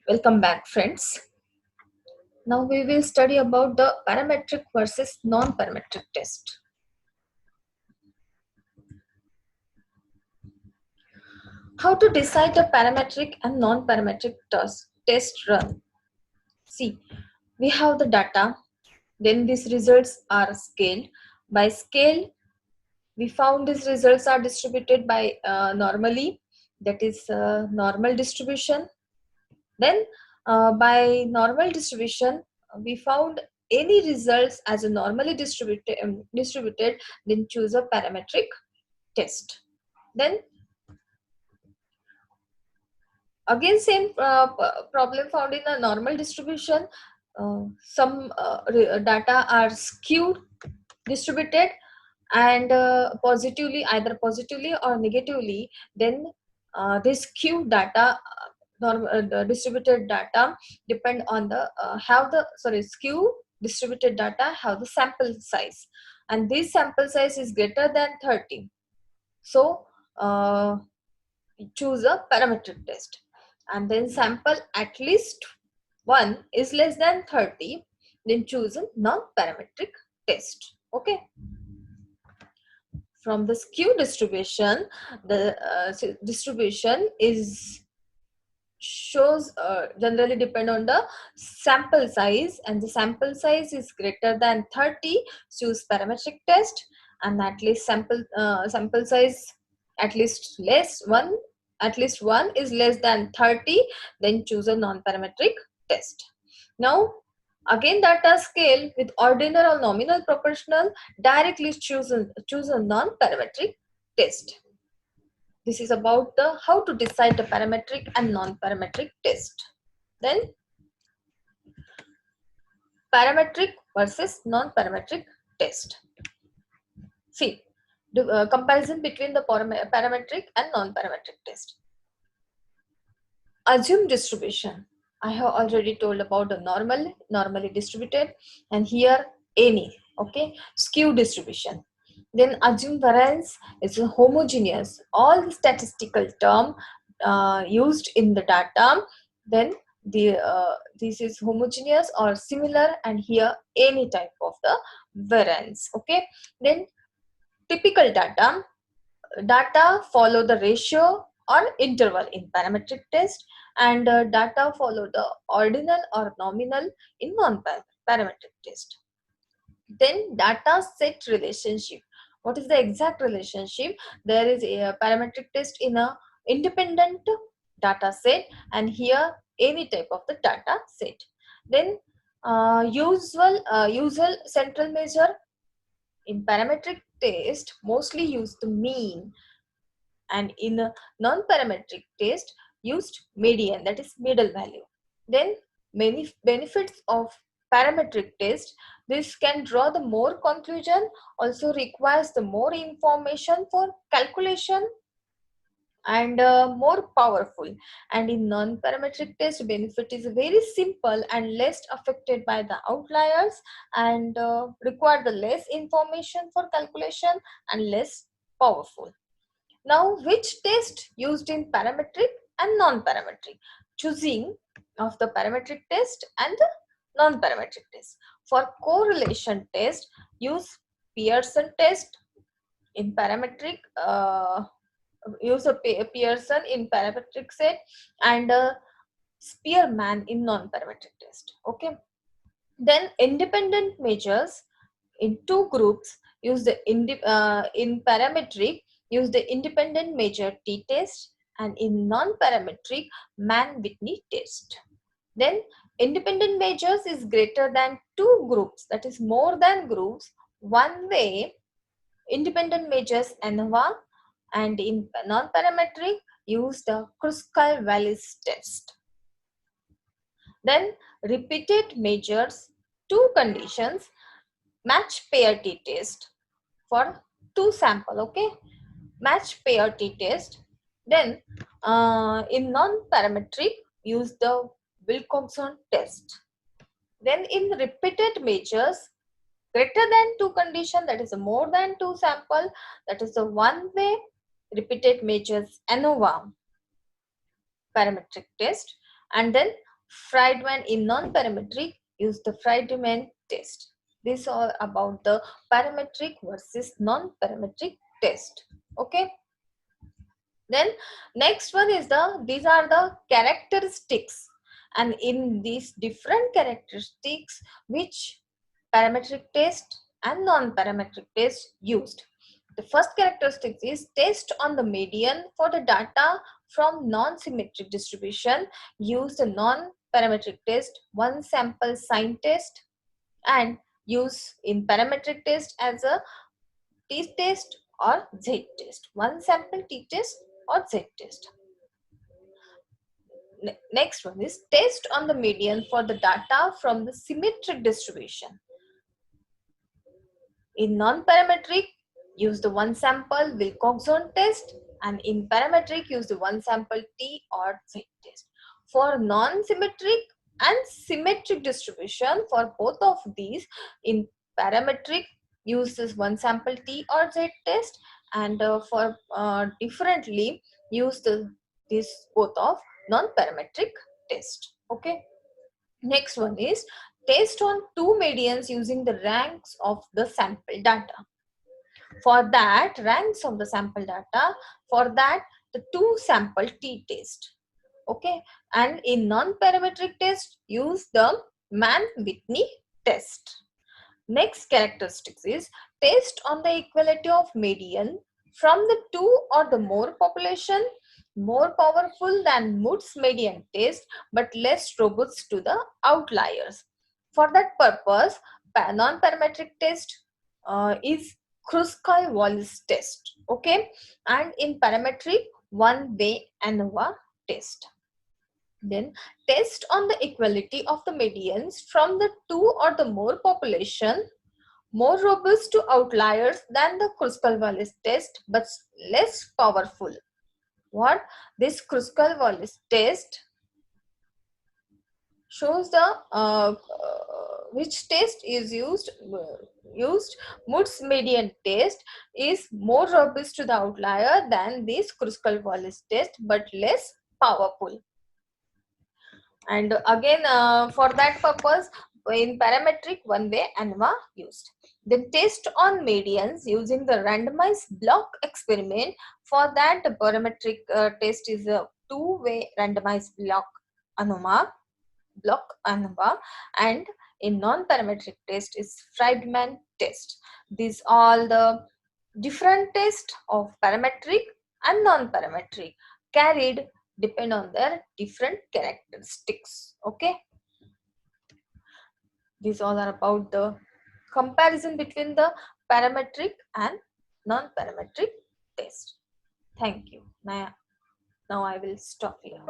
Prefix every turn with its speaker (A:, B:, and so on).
A: Welcome back, friends. Now we will study about the parametric versus non-parametric test. How to decide the parametric and non-parametric test run. See, we have the data, then these results are scaled. By scale, we found these results are distributed by normally, that is normal distribution. Then by normal distribution, we found any results as a normally distributed, then choose a parametric test. Then again same problem found in a normal distribution. Some data are skewed distributed and either positively or negatively. Then this skewed data the distributed data depend on the skew distributed data have the sample size, and this sample size is greater than 30. So choose a parametric test. And then sample at least 1 is less than 30, then choose a non-parametric test. Okay. From the skew distribution, the distribution is shows generally depend on the sample size, and the sample size is greater than 30, choose parametric test. And at least sample size at least one is less than 30, then choose a non-parametric test. Now again data scale with ordinal or nominal proportional, directly choose a non-parametric test. This is about the how to decide the parametric and non-parametric test. Then parametric versus non-parametric test. See, the comparison between the parametric and non-parametric test. Assume distribution. I have already told about the normally distributed, and here any. Okay, skew distribution. Then assume variance is homogeneous. All the statistical term used in the data, then this is homogeneous or similar, and here any type of the variance. Okay. Then typical data follow the ratio or interval in parametric test, and data follow the ordinal or nominal in non-parametric test. Then data set relationship. What is the exact relationship? There is a parametric test in a independent data set, and here any type of the data set. Then usual central measure. In parametric test mostly use the mean, and in a non-parametric test used median, that is middle value. Then many benefits of parametric test: this can draw the more conclusion, also requires the more information for calculation, and more powerful. And in non-parametric test, benefit is very simple and less affected by the outliers, and require the less information for calculation and less powerful. Now, which test used in parametric and non-parametric? Choosing of the parametric test and the non-parametric test. For correlation test, use Pearson test. In parametric, use a Pearson in parametric set, and Spearman in non-parametric test. Okay. Then independent measures in two groups use the in parametric use the independent measure t-test, and in non-parametric Mann-Whitney test. Then independent measures is greater than two groups, that is more than groups, one way independent measures ANOVA, and in non-parametric use the Kruskal-Wallis test. Then repeated measures, two conditions, match pair t-test for two sample. Okay, match pair t-test. Then in non-parametric use the Wilcoxon test. Then in repeated measures greater than two condition, that is more than two sample, that is the one way repeated measures ANOVA parametric test. And then Friedman. In non-parametric, use the Friedman test. This is all about the parametric versus non-parametric test. Okay. Then next one is these are the characteristics, and in these different characteristics which parametric test and non-parametric test used. The first characteristic is test on the median for the data from non-symmetric distribution. Use the non-parametric test one sample sign test, and use in parametric test as a t-test or z-test, one sample t-test or z-test. Next one is test on the median for the data from the symmetric distribution. In non-parametric, use the one sample Wilcoxon test, and in parametric, use the one sample T or Z test. For non-symmetric and symmetric distribution, for both of these, in parametric, use this one sample T or Z test, and for differently, use this both of non-parametric test. Okay. Next one is test on two medians using the ranks of the sample data. For that, ranks of the sample data, for that the two sample t-test. Okay, and in non-parametric test, use the Mann-Whitney test. Next characteristics is test on the equality of median from the two or the more population, more powerful than Moore's median test but less robust to the outliers. For that purpose, non-parametric test is Kruskal-Wallis test. Okay, and in parametric, one-way ANOVA test. Then test on the equality of the medians from the two or the more population, more robust to outliers than the Kruskal-Wallis test but less powerful. What? This Kruskal-Wallis test shows the which test is used. Moore's median test is more robust to the outlier than this Kruskal-Wallis test but less powerful. And again, for that purpose, in parametric, one-way ANOVA used. Then test on medians using the randomized block experiment. For that, the parametric test is a two-way randomized block ANOVA, and in non-parametric test is Friedman test. These all the different tests of parametric and non-parametric carried depend on their different characteristics. Okay, these all are about the comparison between the parametric and non-parametric test. Thank you. Now I will stop here.